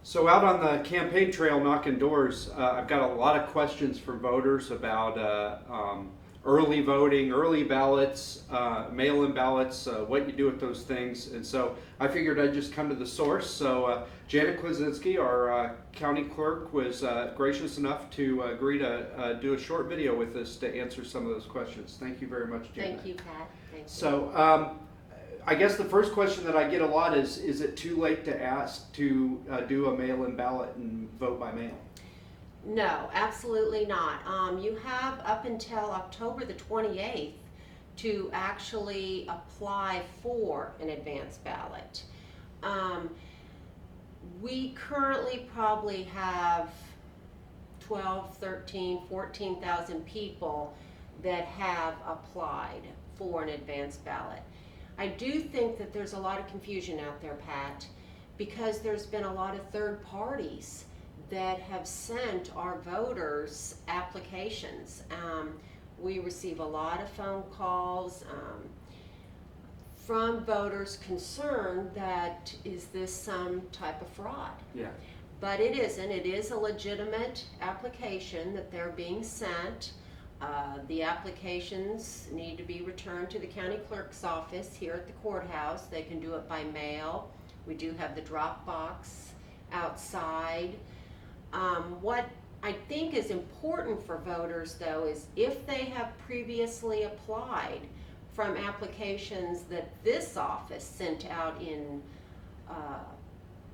So out on the campaign trail knocking doors, I've got a lot of questions from voters about early voting, early ballots, mail-in ballots, what you do with those things. And so I figured I'd just come to the source. So Janet Klasinski, our county clerk, was gracious enough to agree to do a short video with us to answer some of those questions. Thank you very much, Janet. Thank you, Pat. Thank you. So I guess the first question that I get a lot is it too late to ask to do a mail-in ballot and vote by mail? No, absolutely not. You have up until October the 28th to actually apply for an advance ballot. We currently probably have 12, 13, 14,000 people that have applied for an advance ballot. I do think that there's a lot of confusion out there, Pat, because there's been a lot of third parties that have sent our voters applications. We receive a lot of phone calls from voters concerned that is this some type of fraud? Yeah. But it isn't. It is a legitimate application that they're being sent. The applications need to be returned to the county clerk's office here at the courthouse. They can do it by mail. We do have the drop box outside. What I think is important for voters, though, is if they have previously applied from applications that this office sent out in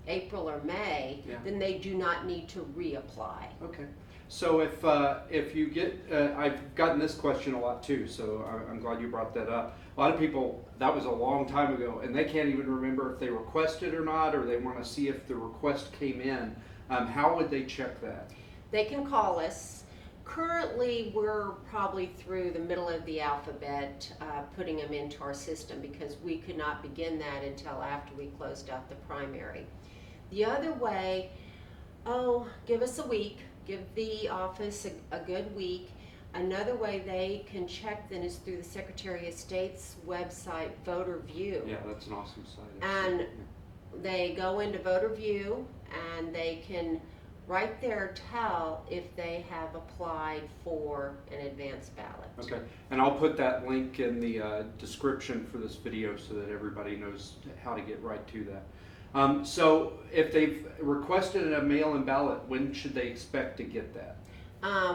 April or May, Yeah. then they do not need to reapply. Okay. So if you get, I've gotten this question a lot too, so I'm glad you brought that up. A lot of people, that was a long time ago, and they can't even remember if they requested or not, or they want to see if the request came in. How would they check that? They can call us. Currently, we're probably through the middle of the alphabet putting them into our system because we could not begin that until after we closed out the primary. The other way, give us a week. Give the office a good week. Another way they can check then is through the Secretary of State's website, Voter View. Yeah, that's an awesome site. And they go into Voter View and they can right there tell if they have applied for an advance ballot. Okay, and I'll put that link in the description for this video so that everybody knows how to get right to that. So if they've requested a mail-in ballot, when should they expect to get that?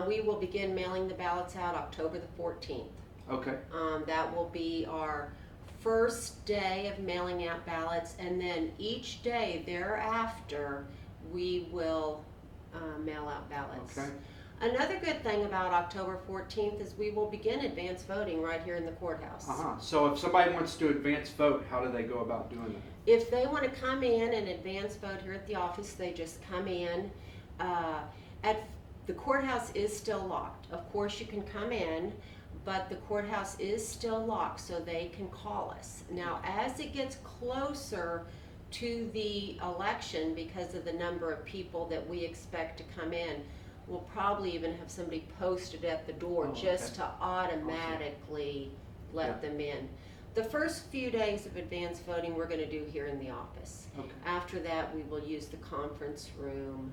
We will begin mailing the ballots out October the 14th. Okay. That will be our first day of mailing out ballots, and then each day thereafter we will mail out ballots. Okay. Another good thing about October 14th is we will begin advance voting right here in the courthouse. So if somebody wants to advance vote, how do they go about doing that? If they want to come in and advance vote here at the office, they just come in. The courthouse is still locked. Of course, you can come in, but the courthouse is still locked, so they can call us. Now, as it gets closer to the election, because of the number of people that we expect to come in, we'll probably even have somebody posted at the door just to automatically let them in. The first few days of advance voting we're going to do here in the office. Okay. After that, we will use the conference room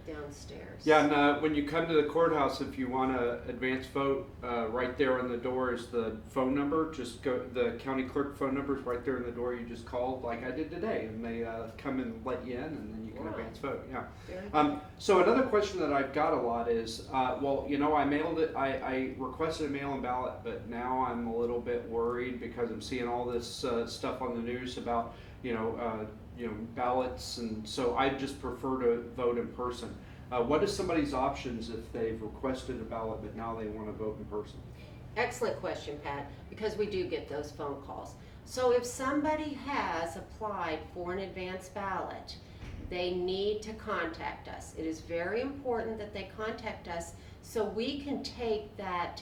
downstairs. Yeah, and when you come to the courthouse, if you want to advance vote, right there on the door is the phone number. Just go, the county clerk phone number is right there in the door. You just call like I did today, and they come and let you in, and then you can advance vote. Yeah. So another question that I've got a lot is, well, you know, I mailed it. I requested a mail-in ballot, but now I'm a little bit worried because I'm seeing all this stuff on the news about, ballots, and so I just prefer to vote in person. What is somebody's options if they've requested a ballot but now they want to vote in person? Excellent question, Pat, because we do get those phone calls. So if somebody has applied for an advance ballot, they need to contact us. It is very important that they contact us so we can take that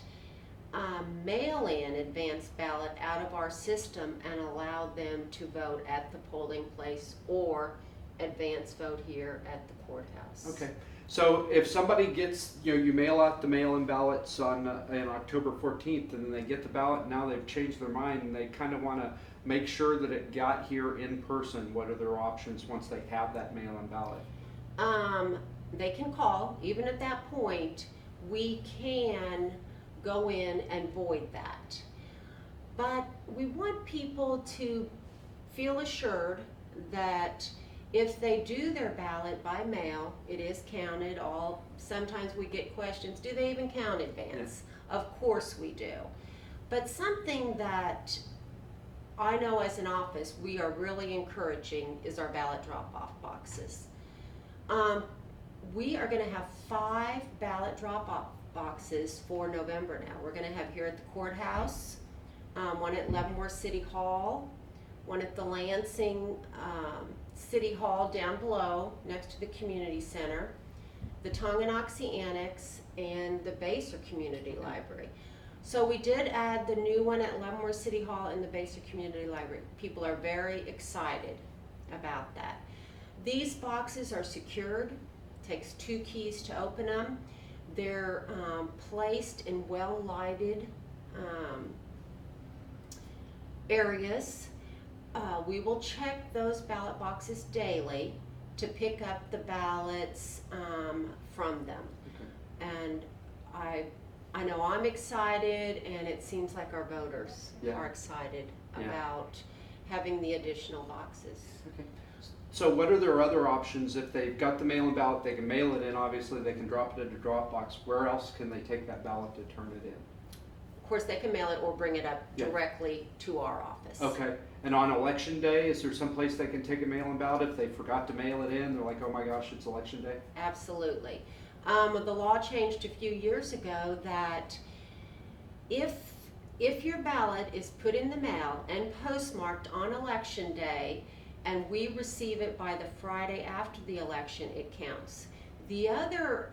mail-in advance ballot out of our system and allow them to vote at the polling place or advance vote here at the courthouse. Okay. So if somebody gets, you mail out the mail-in ballots on October 14th, and then they get the ballot, and now they've changed their mind and they kind of want to make sure that it got here in person, what are their options once they have that mail-in ballot? They can call. Even at that point, we can go in and void that. But we want people to feel assured that if they do their ballot by mail, it is counted. Sometimes we get questions, do they even count advance? Yeah. Of course we do. But something that I know as an office we are really encouraging is our ballot drop-off boxes. We are going to have 5 ballot drop-off boxes for November now. We're going to have here at the courthouse, one at Leavenworth City Hall, one at the Lansing City Hall down below next to the community center, the Tonganoxie Annex, and the Baser Community Library. So we did add the new one at Leavenworth City Hall and the Baser Community Library. People are very excited about that. These boxes are secured. Takes 2 keys to open them. They're placed in well-lighted areas. We will check those ballot boxes daily to pick up the ballots from them. Okay. And I know I'm excited, and it seems like our voters are excited about having the additional boxes. Okay. So what are their other options? If they've got the mail-in ballot, they can mail it in, obviously they can drop it in a drop box. Where else can they take that ballot to turn it in? Of course, they can mail it or bring it up directly to our office. Okay. And on election day, is there some place they can take a mail-in ballot if they forgot to mail it in? They're like, oh my gosh, it's election day? Absolutely. The law changed a few years ago that if your ballot is put in the mail and postmarked on election day, and we receive it by the Friday after the election, it counts. The other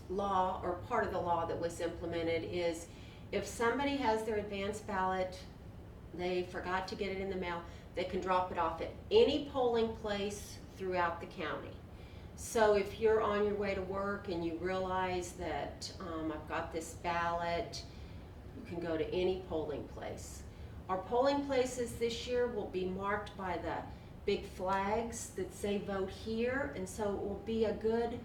law, or part of the law that was implemented, is if somebody has their advance ballot, they forgot to get it in the mail, they can drop it off at any polling place throughout the county. So if you're on your way to work and you realize that I've got this ballot, you can go to any polling place. Our polling places this year will be marked by the big flags that say vote here, and so it will be a good,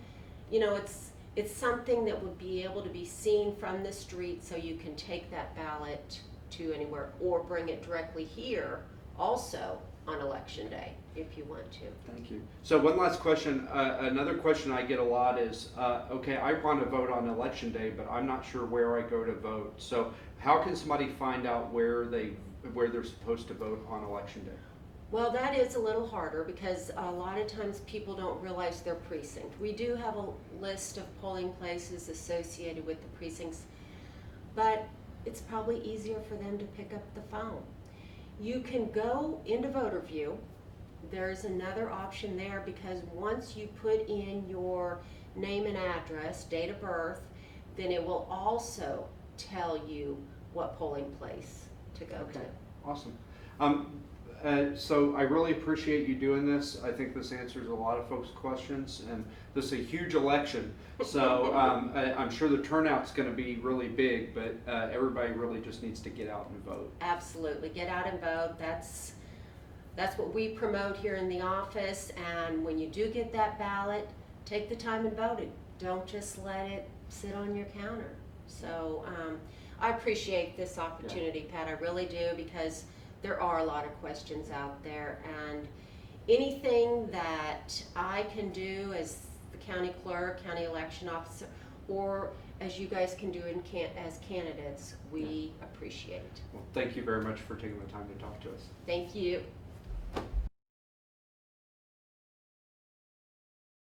it's something that would be able to be seen from the street, so you can take that ballot to anywhere or bring it directly here also on election day if you want to. Thank you. So one last question. Another question I get a lot is, okay, I want to vote on election day, but I'm not sure where I go to vote. So how can somebody find out where they're supposed to vote on election day? Well, that is a little harder because a lot of times people don't realize their precinct. We do have a list of polling places associated with the precincts, but it's probably easier for them to pick up the phone. You can go into voter view. There's another option there because once you put in your name and address, date of birth, then it will also tell you what polling place to go to. Awesome. So I really appreciate you doing this. I think this answers a lot of folks' questions, and this is a huge election. So I'm sure the turnout's going to be really big, but everybody really just needs to get out and vote. Absolutely, get out and vote. That's what we promote here in the office. And when you do get that ballot, take the time and vote it. Don't just let it sit on your counter. So I appreciate this opportunity, Pat. I really do, because there are a lot of questions out there, and anything that I can do as the county clerk, county election officer, or as you guys can do as candidates, we appreciate. Well, thank you very much for taking the time to talk to us. Thank you.